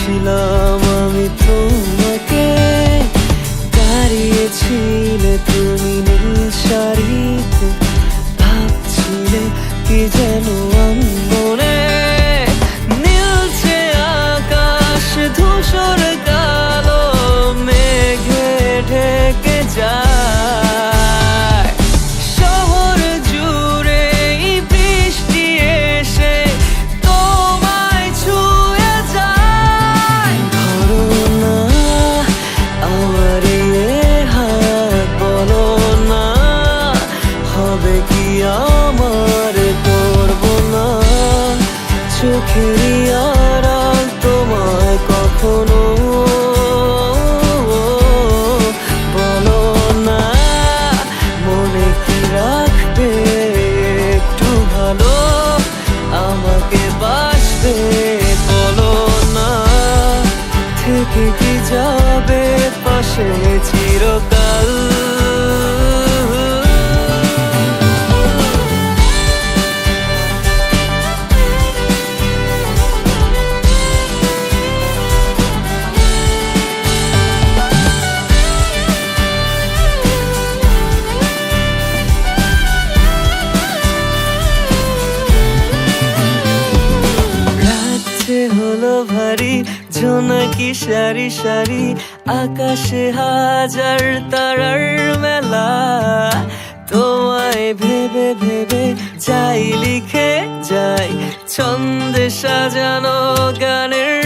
পেয়েছিলাম আমি তোমাকে, দাঁড়িয়েছিলে তুমি নীল শাড়িতে, ভাবছিলে কি যেন মনে, নীলছে আকাশ ধূসর কালো মেঘে ঢেকে যায়, শহর জুড়ে বৃষ্টি এসে তোমায় ছুঁয়ে যায়। ধরো না আমার হাত, বলো না হবে কি আমার, করবো না চোখেরই আড়াল তোমায় কখনো, বলো না মনে কি রাখবে একটু ভালো, আমাকে বাসবে, বলো না থেকে কি যাবে পাশে চিরকাল। হলো ভারী জোনাকি সারি সারি, আকাশে হাজার তারার মেলা, তোমায় ভেবে ভেবে যাই লিখে যাই ছন্দে সাজানো গানের